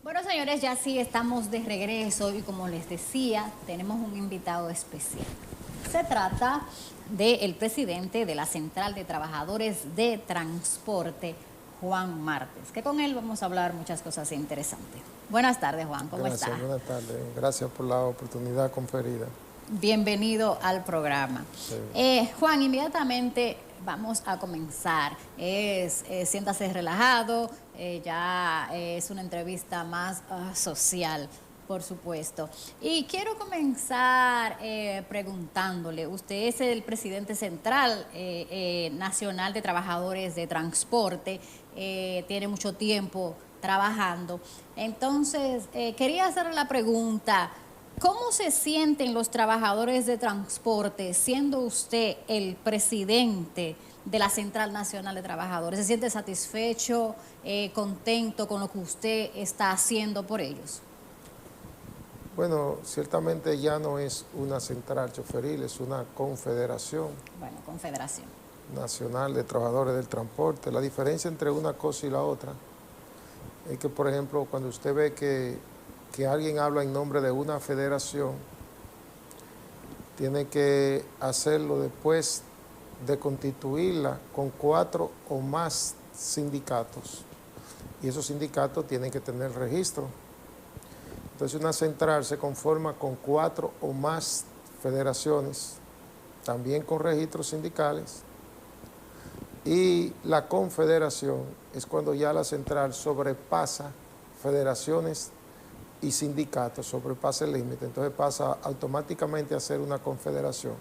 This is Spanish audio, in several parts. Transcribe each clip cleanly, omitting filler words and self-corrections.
Bueno, señores, ya sí estamos de regreso y como les decía, tenemos un invitado especial. Se trata del presidente de la Central de Trabajadores de Transporte, Juan Martes, que con él vamos a hablar muchas cosas interesantes. Buenas tardes, Juan, ¿cómo está? Gracias, buenas tardes. Gracias por la oportunidad conferida. Bienvenido al programa. Sí. Juan, inmediatamente vamos a comenzar. Siéntase relajado, es una entrevista más social, por supuesto. Y quiero comenzar preguntándole, usted es el presidente central nacional de trabajadores de transporte, tiene mucho tiempo trabajando. Entonces, quería hacerle la pregunta. ¿Cómo se sienten los trabajadores de transporte siendo usted el presidente de la Central Nacional de Trabajadores? ¿Se siente satisfecho, contento con lo que usted está haciendo por ellos? Bueno, ciertamente ya no es una central choferil, es una confederación Bueno, Confederación. nacional de trabajadores del transporte. La diferencia entre una cosa y la otra es que, por ejemplo, cuando usted ve que alguien habla en nombre de una federación, tiene que hacerlo después de constituirla con 4 o más sindicatos. Y esos sindicatos tienen que tener registro. Entonces una central se conforma con 4 o más federaciones, también con registros sindicales. Y la confederación es cuando ya la central sobrepasa federaciones y sindicatos, sobrepasa el límite, entonces pasa automáticamente a ser una confederación.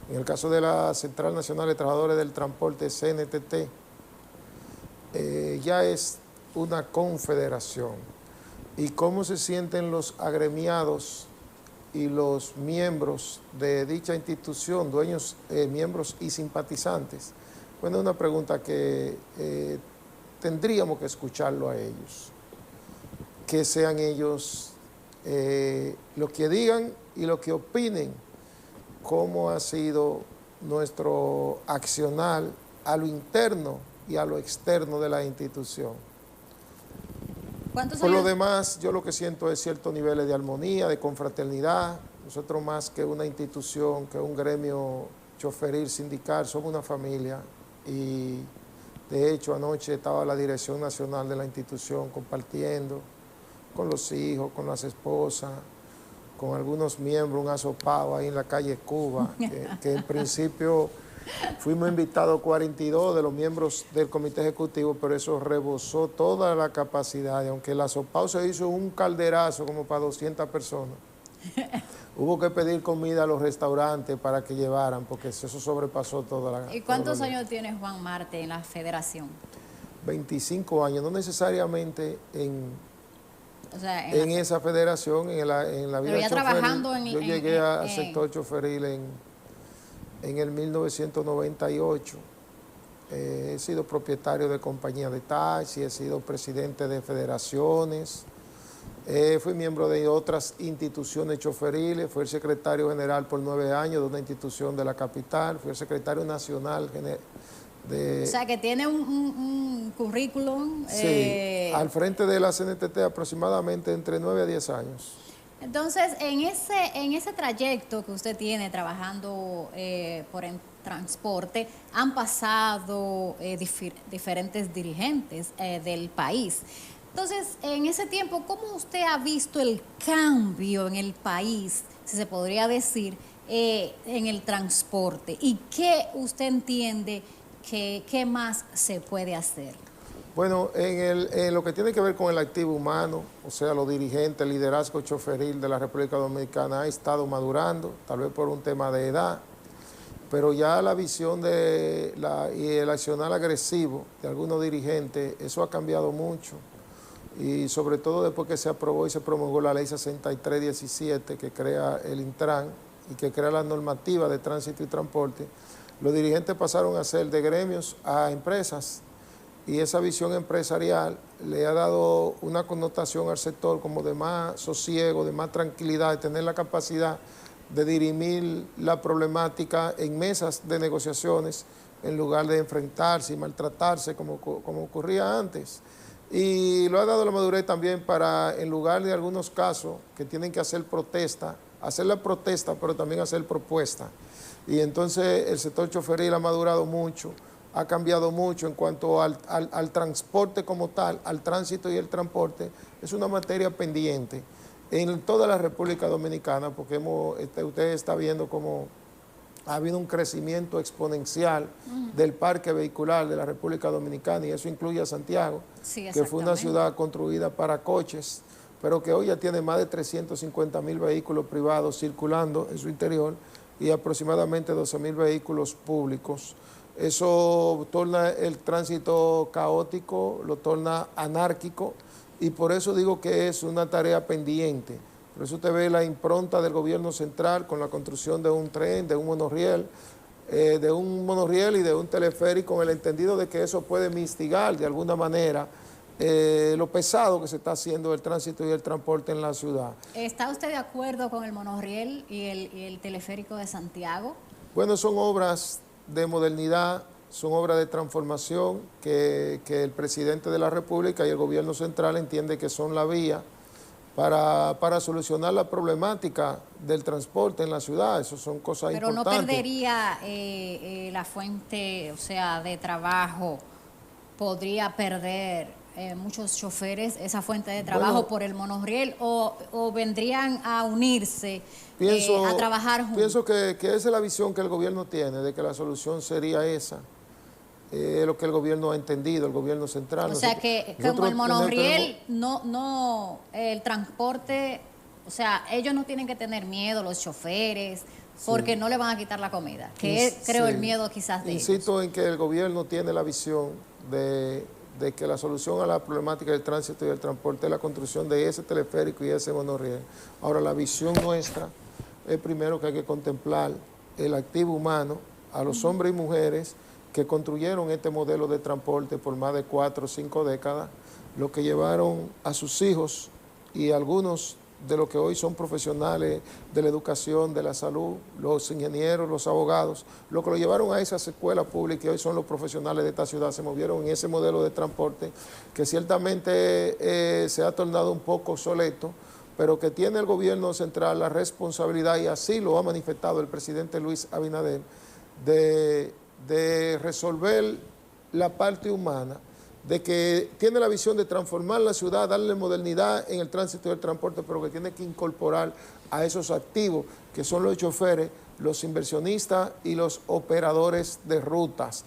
En el caso de la Central Nacional de Trabajadores del Transporte, CNTT, ya es una confederación. ¿Y cómo se sienten los agremiados y los miembros de dicha institución, dueños, miembros y simpatizantes? Bueno, es una pregunta que tendríamos que escucharlo a ellos. Que sean ellos lo que digan y lo que opinen, cómo ha sido nuestro accionar a lo interno y a lo externo de la institución. Por lo demás, yo lo que siento es ciertos niveles de armonía, de confraternidad. Nosotros más que una institución, que un gremio choferil sindical, somos una familia. Y de hecho anoche estaba la dirección nacional de la institución compartiendo con los hijos, con las esposas, con algunos miembros, un asopado ahí en la calle Cuba, que en principio fuimos invitados 42 de los miembros del comité ejecutivo, pero eso rebosó toda la capacidad, y aunque el asopado se hizo un calderazo como para 200 personas, hubo que pedir comida a los restaurantes para que llevaran, porque eso sobrepasó toda la... ¿Y cuántos años tiene Juan Marte en la federación? 25 años, no necesariamente en esa federación, en la vida choferil. Yo llegué al sector choferil en el 1998. He sido propietario de compañías de taxi, he sido presidente de federaciones, fui miembro de otras instituciones choferiles, fui el secretario general por 9 años de una institución de la capital, fui el secretario nacional o sea, que tiene un currículum. Sí, al frente de la CNTT aproximadamente entre 9 a 10 años. Entonces, en ese trayecto que usted tiene trabajando por el transporte, han pasado diferentes dirigentes del país. Entonces, en ese tiempo, ¿cómo usted ha visto el cambio en el país, si se podría decir, en el transporte? ¿Y qué usted entiende qué más se puede hacer? Bueno, en lo que tiene que ver con el activo humano, o sea, los dirigentes, el liderazgo choferil de la República Dominicana ha estado madurando, tal vez por un tema de edad, pero ya la visión y el accionar agresivo de algunos dirigentes, eso ha cambiado mucho. Y sobre todo después que se aprobó y se promulgó la ley 6317 que crea el Intran y que crea la normativa de tránsito y transporte, los dirigentes pasaron a ser de gremios a empresas, y esa visión empresarial le ha dado una connotación al sector como de más sosiego, de más tranquilidad, de tener la capacidad de dirimir la problemática en mesas de negociaciones en lugar de enfrentarse y maltratarse como ocurría antes. Y lo ha dado la madurez también para, en lugar de algunos casos que tienen que hacer protesta, hacer la protesta, pero también hacer propuesta. Y entonces el sector choferil ha madurado mucho, ha cambiado mucho en cuanto al transporte como tal, al tránsito y el transporte. Es una materia pendiente en toda la República Dominicana, porque usted está viendo cómo ha habido un crecimiento exponencial del parque vehicular de la República Dominicana, y eso incluye a Santiago, Sí, que fue una ciudad construida para coches, pero que hoy ya tiene más de 350.000 vehículos privados circulando en su interior y aproximadamente 12.000 vehículos públicos. Eso torna el tránsito caótico, lo torna anárquico, y por eso digo que es una tarea pendiente. Por eso usted ve la impronta del gobierno central con la construcción de un tren, de un monorriel y de un teleférico, con el entendido de que eso puede mitigar de alguna manera lo pesado que se está haciendo el tránsito y el transporte en la ciudad. ¿Está usted de acuerdo con el monorriel y el teleférico de Santiago? Bueno, son obras de modernidad, son obras de transformación que el presidente de la República y el gobierno central entiende que son la vía para solucionar la problemática del transporte en la ciudad. Eso son cosas importantes. Pero no perdería la fuente, o sea, de trabajo, podría perder muchos choferes esa fuente de trabajo por el monorriel, o vendrían a unirse, a trabajar juntos. Pienso que esa es la visión que el gobierno tiene, de que la solución sería esa. Lo que el gobierno ha entendido, el gobierno central. O sea que como el monorriel, el transporte, o sea, ellos no tienen que tener miedo, los choferes, porque no le van a quitar la comida, que es, creo, el miedo quizás de Insisto ellos. en que el gobierno tiene la visión de que la solución a la problemática del tránsito y del transporte es la construcción de ese teleférico y ese monorriel. Ahora, la visión nuestra es primero que hay que contemplar el activo humano, a los hombres y mujeres que construyeron este modelo de transporte por más de 4 o 5 décadas, lo que llevaron a sus hijos y algunos de los que hoy son profesionales de la educación, de la salud, los ingenieros, los abogados, lo que lo llevaron a esas escuelas públicas y hoy son los profesionales de esta ciudad, se movieron en ese modelo de transporte que ciertamente se ha tornado un poco obsoleto, pero que tiene el gobierno central la responsabilidad, y así lo ha manifestado el presidente Luis Abinader, de resolver la parte humana, de que tiene la visión de transformar la ciudad, darle modernidad en el tránsito y el transporte, pero que tiene que incorporar a esos activos, que son los choferes, los inversionistas y los operadores de rutas.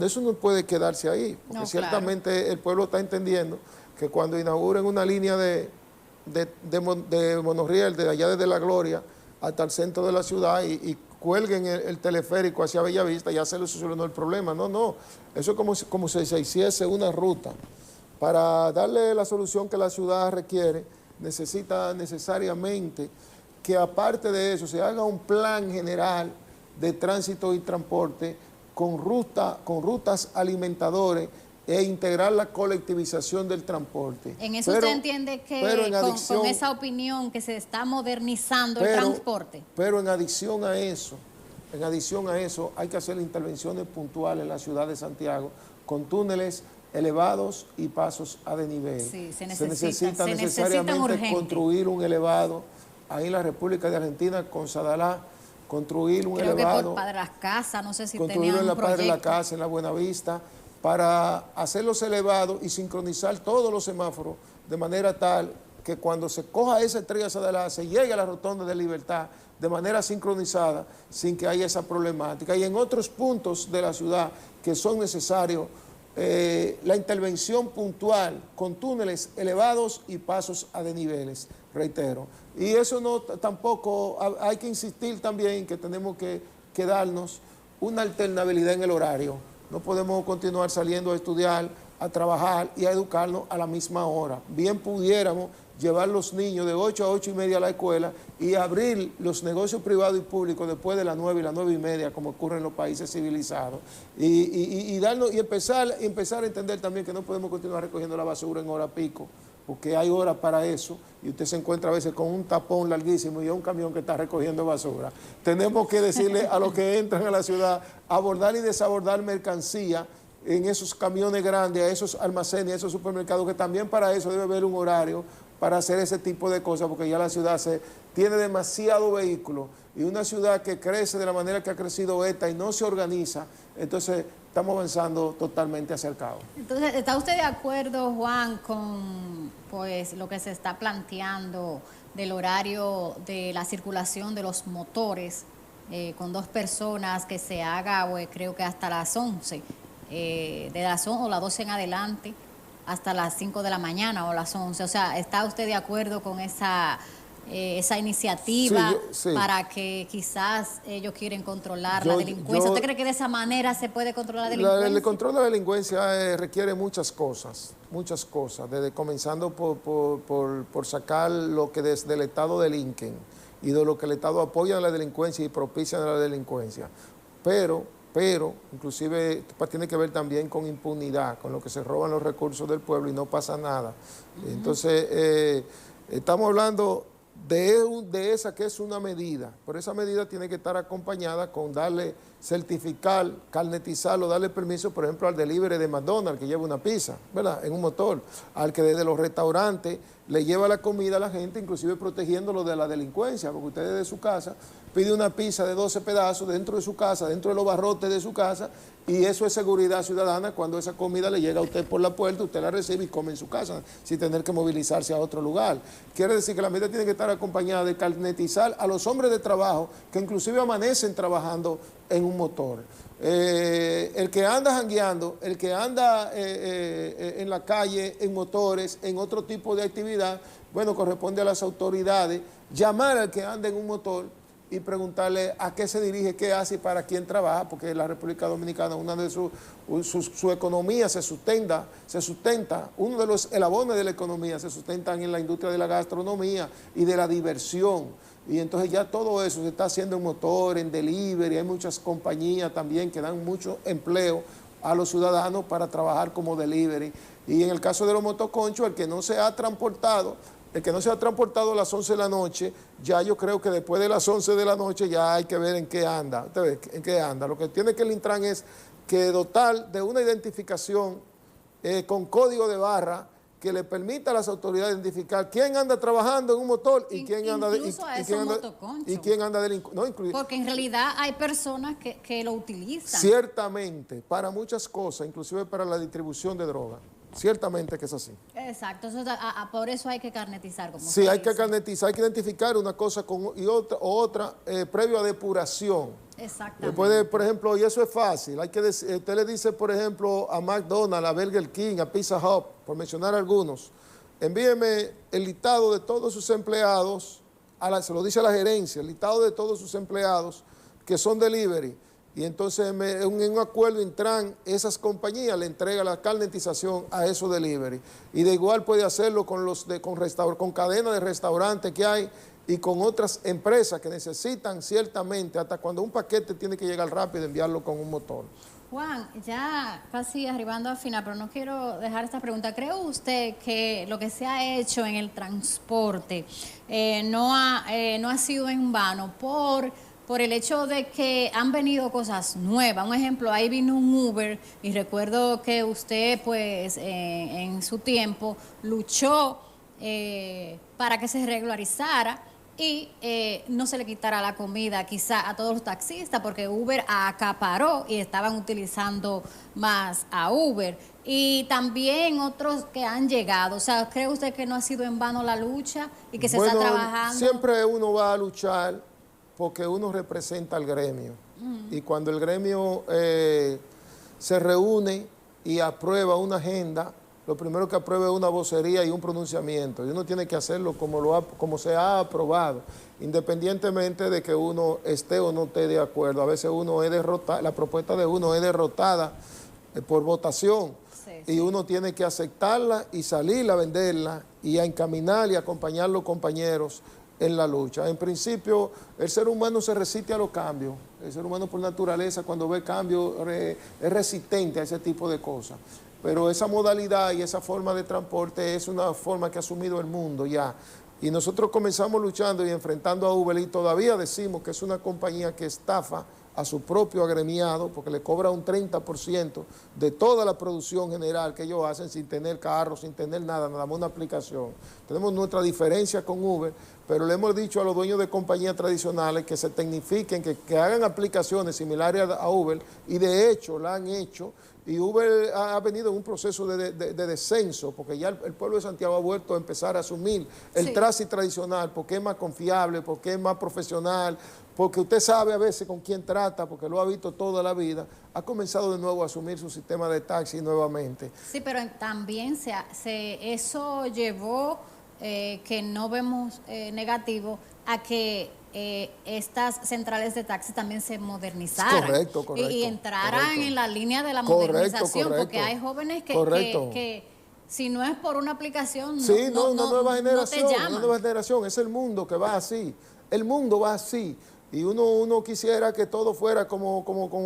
Eso no puede quedarse ahí, porque ciertamente el pueblo está entendiendo que cuando inauguren una línea de monorriel de allá desde La Gloria hasta el centro de la ciudad y cuelguen el teleférico hacia Bellavista, ya se les solucionó el problema. No, eso es como si se hiciese una ruta. Para darle la solución que la ciudad requiere, necesita necesariamente que aparte de eso se haga un plan general de tránsito y transporte con rutas alimentadoras e integrar la colectivización del transporte. En eso usted entiende que con esa opinión que se está modernizando el transporte. Pero en adición a eso, hay que hacer intervenciones puntuales en la ciudad de Santiago con túneles elevados y pasos a desnivel. Sí, se necesita necesariamente construir un elevado ahí en la República de Argentina con Sadalá, construir un elevado. Creo que por Padre Las Casas, no sé si tenían en la un proyecto. Padre Las Casas, en la Buenavista, para hacerlos elevados y sincronizar todos los semáforos de manera tal que cuando se coja esa estrella Sadalá se llegue a la rotonda de Libertad de manera sincronizada sin que haya esa problemática. Y en otros puntos de la ciudad que son necesarios la intervención puntual con túneles elevados y pasos a desniveles, reitero. Y eso tampoco, hay que insistir también que tenemos que darnos una alternabilidad en el horario. No podemos continuar saliendo a estudiar, a trabajar y a educarnos a la misma hora. Bien pudiéramos llevar los niños de 8 a 8 y media a la escuela y abrir los negocios privados y públicos después de las 9 y las 9 y media, como ocurre en los países civilizados. Y empezar a entender también que no podemos continuar recogiendo la basura en hora pico, porque hay horas para eso, y usted se encuentra a veces con un tapón larguísimo y es un camión que está recogiendo basura. Tenemos que decirle a los que entran a la ciudad, abordar y desabordar mercancía en esos camiones grandes, a esos almacenes, a esos supermercados, que también para eso debe haber un horario para hacer ese tipo de cosas, porque ya la ciudad tiene demasiado vehículo, y una ciudad que crece de la manera que ha crecido esta y no se organiza, entonces estamos avanzando totalmente hacia el caos. Entonces, ¿está usted de acuerdo, Juan, con pues lo que se está planteando del horario de la circulación de los motores con 2 personas, que se haga, pues, creo que hasta las 11, de las 11 o las 12 en adelante, hasta las 5 de la mañana o las 11? O sea, ¿está usted de acuerdo con esa iniciativa Sí, para que quizás ellos quieren controlar la delincuencia? ¿Usted cree que de esa manera se puede controlar la delincuencia? El control de la delincuencia requiere muchas cosas, desde comenzando por sacar lo que desde el Estado delinquen y de lo que el Estado apoya a la delincuencia y propicia a la delincuencia. Pero inclusive tiene que ver también con impunidad, con lo que se roban los recursos del pueblo y no pasa nada. Entonces, estamos hablando de esa que es una medida, pero esa medida tiene que estar acompañada con certificar, carnetizarlo, darle permiso, por ejemplo, al delivery de McDonald's que lleva una pizza, ¿verdad?, en un motor, al que desde los restaurantes le lleva la comida a la gente, inclusive protegiéndolo de la delincuencia, porque usted desde su casa pide una pizza de 12 pedazos dentro de su casa, dentro de los barrotes de su casa, y eso es seguridad ciudadana cuando esa comida le llega a usted por la puerta, usted la recibe y come en su casa, sin tener que movilizarse a otro lugar. Quiere decir que la medida tiene que estar acompañada de carnetizar a los hombres de trabajo que inclusive amanecen trabajando en un motor. El que anda jangueando, el que anda en la calle, en motores, en otro tipo de actividad, bueno, corresponde a las autoridades llamar al que anda en un motor y preguntarle a qué se dirige, qué hace y para quién trabaja, porque la República Dominicana, una de su economía se sustenta, uno de los eslabones de la economía se sustentan en la industria de la gastronomía y de la diversión. Y entonces ya todo eso se está haciendo en motor, en delivery, hay muchas compañías también que dan mucho empleo a los ciudadanos para trabajar como delivery. Y en el caso de los motoconchos, el que no se ha transportado a las 11 de la noche, ya yo creo que después de las 11 de la noche ya hay que ver en qué anda. Lo que tiene que el Intran es que dotar de una identificación con código de barra que le permita a las autoridades identificar quién anda trabajando en un motor y quién anda delincuente. Porque en realidad hay personas que lo utilizan. Ciertamente, para muchas cosas, inclusive para la distribución de droga. Ciertamente que es así. Exacto, por eso hay que carnetizar. Sí, hay que carnetizar, hay que identificar una cosa y otra previo a depuración. Exactamente. Por ejemplo, y eso es fácil, usted le dice, por ejemplo, a McDonald's, a Burger King, a Pizza Hut, por mencionar algunos, envíeme el listado de todos sus empleados, se lo dice a la gerencia, el listado de todos sus empleados que son delivery. Y entonces en un acuerdo Intran, esas compañías le entregan la carnetización a esos delivery. Y de igual puede hacerlo con cadenas de restaurantes que hay y con otras empresas que necesitan ciertamente, hasta cuando un paquete tiene que llegar rápido, enviarlo con un motor. Juan, ya casi arribando al final, pero no quiero dejar esta pregunta. ¿Cree usted que lo que se ha hecho en el transporte no ha sido en vano por el hecho de que han venido cosas nuevas? Un ejemplo, ahí vino un Uber y recuerdo que usted pues en su tiempo luchó para que se regularizara y no se le quitara la comida quizá a todos los taxistas, porque Uber acaparó y estaban utilizando más a Uber. Y también otros que han llegado. O sea, ¿cree usted que no ha sido en vano la lucha y que se está trabajando? Siempre uno va a luchar porque uno representa al gremio. Y cuando el gremio se reúne y aprueba una agenda, lo primero que aprueba es una vocería y un pronunciamiento. Y uno tiene que hacerlo como se ha aprobado, independientemente de que uno esté o no esté de acuerdo. A veces uno es derrotado, la propuesta de uno es derrotada por votación. Y uno tiene que aceptarla y salir a venderla y a encaminar y acompañar a los compañeros en la lucha. En principio, el ser humano se resiste a los cambios. El ser humano por naturaleza, cuando ve cambios, es resistente a ese tipo de cosas. Pero esa modalidad y esa forma de transporte es una forma que ha asumido el mundo ya. Y nosotros comenzamos luchando y enfrentando a Uber y todavía decimos que es una compañía que estafa a su propio agremiado, porque le cobra un 30% de toda la producción general que ellos hacen sin tener carro, sin tener nada, nada más una aplicación. Tenemos nuestra diferencia con Uber, pero le hemos dicho a los dueños de compañías tradicionales que se tecnifiquen, que hagan aplicaciones similares a Uber, y de hecho la han hecho, y Uber ha venido en un proceso de descenso, porque ya el pueblo de Santiago ha vuelto a empezar a asumir el taxi tradicional, porque es más confiable, porque es más profesional, porque usted sabe a veces con quién trata, porque lo ha visto toda la vida, ha comenzado de nuevo a asumir su sistema de taxi nuevamente. Sí, pero también eso llevó, que no vemos negativo, a que estas centrales de taxi también se modernizaran. Correcto. Y entraran en la línea de la modernización, porque hay jóvenes que si no es por una aplicación, una nueva generación, no te llaman. Una nueva generación, es el mundo que va así, el mundo va así. Y uno quisiera que todo fuera como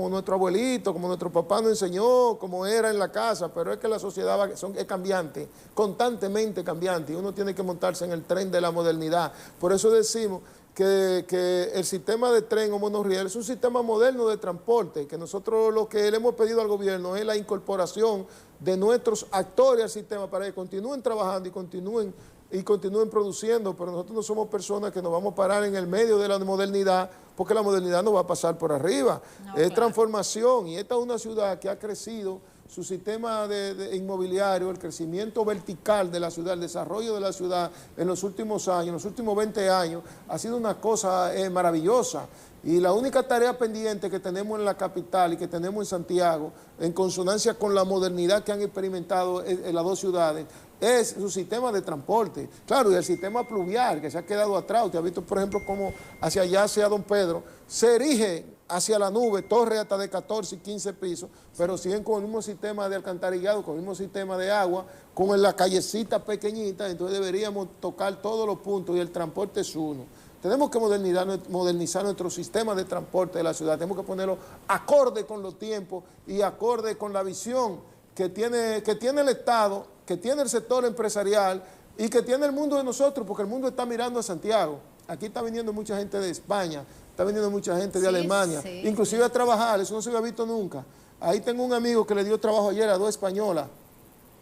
nuestro abuelito, como nuestro papá nos enseñó, como era en la casa, pero es que la sociedad es cambiante, constantemente cambiante, y uno tiene que montarse en el tren de la modernidad. Por eso decimos que el sistema de tren o monorriel es un sistema moderno de transporte, que nosotros lo que le hemos pedido al gobierno es la incorporación de nuestros actores al sistema para que continúen trabajando y continúen produciendo, pero nosotros no somos personas que nos vamos a parar en el medio de la modernidad, porque la modernidad no va a pasar por arriba. Es transformación, y esta es una ciudad que ha crecido, su sistema de inmobiliario, el crecimiento vertical de la ciudad, el desarrollo de la ciudad en los últimos años, en los últimos 20 años, ha sido una cosa maravillosa. Y la única tarea pendiente que tenemos en la capital y que tenemos en Santiago, en consonancia con la modernidad que han experimentado en las dos ciudades, es su sistema de transporte. Claro, y el sistema pluvial que se ha quedado atrás. Usted ha visto, por ejemplo, cómo hacia allá, hacia Don Pedro, se erige hacia la nube, torres hasta de 14 y 15 pisos, pero siguen con el mismo sistema de alcantarillado, con el mismo sistema de agua, con la callecita pequeñita. Entonces deberíamos tocar todos los puntos, y el transporte es uno. Tenemos que modernizar nuestro sistema de transporte de la ciudad, tenemos que ponerlo acorde con los tiempos y acorde con la visión que tiene el Estado, que tiene el sector empresarial y que tiene el mundo de nosotros, porque el mundo está mirando a Santiago. Aquí está viniendo mucha gente de España, está viniendo mucha gente de Alemania, inclusive a trabajar, eso no se había visto nunca. Ahí tengo un amigo que le dio trabajo ayer a 2 españolas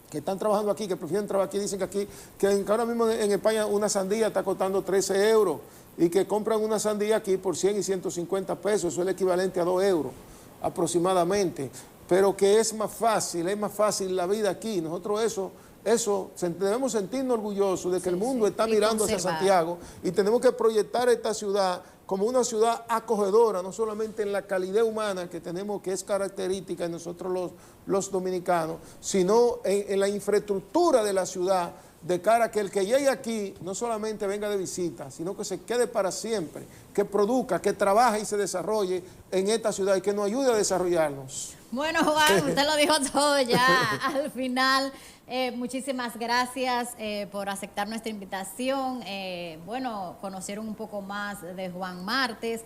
que están trabajando aquí, que prefieren trabajar aquí, dicen que ahora mismo en España una sandía está costando 13 euros y que compran una sandía aquí por 100 y 150 pesos, eso es el equivalente a 2 euros aproximadamente, pero que es más fácil la vida aquí. Nosotros eso debemos sentirnos orgullosos de que el mundo está mirando hacia Santiago, y tenemos que proyectar esta ciudad como una ciudad acogedora, no solamente en la calidez humana que tenemos, que es característica de nosotros los dominicanos, sino en la infraestructura de la ciudad, de cara a que el que llegue aquí no solamente venga de visita, sino que se quede para siempre, que produzca, que trabaje y se desarrolle en esta ciudad y que nos ayude a desarrollarnos. Bueno, Juan, usted lo dijo todo ya al final. Muchísimas gracias por aceptar nuestra invitación. Bueno, conocieron un poco más de Juan Martes.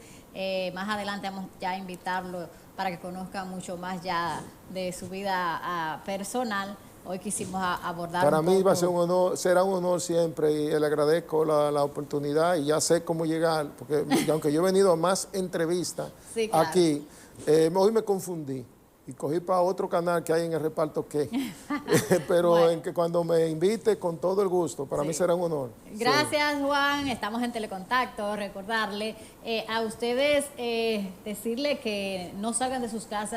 Más adelante vamos ya a invitarlo para que conozcan mucho más ya de su vida personal. Hoy quisimos abordar Para mí va a ser un honor, será un honor siempre, y le agradezco la oportunidad, y ya sé cómo llegar, porque aunque yo he venido a más entrevistas aquí, hoy me confundí y cogí para otro canal que hay en el reparto pero bueno, en que cuando me invite, con todo el gusto, para mí será un honor. Gracias, Juan, estamos en Telecontacto. Recordarle a ustedes, decirle que no salgan de sus casas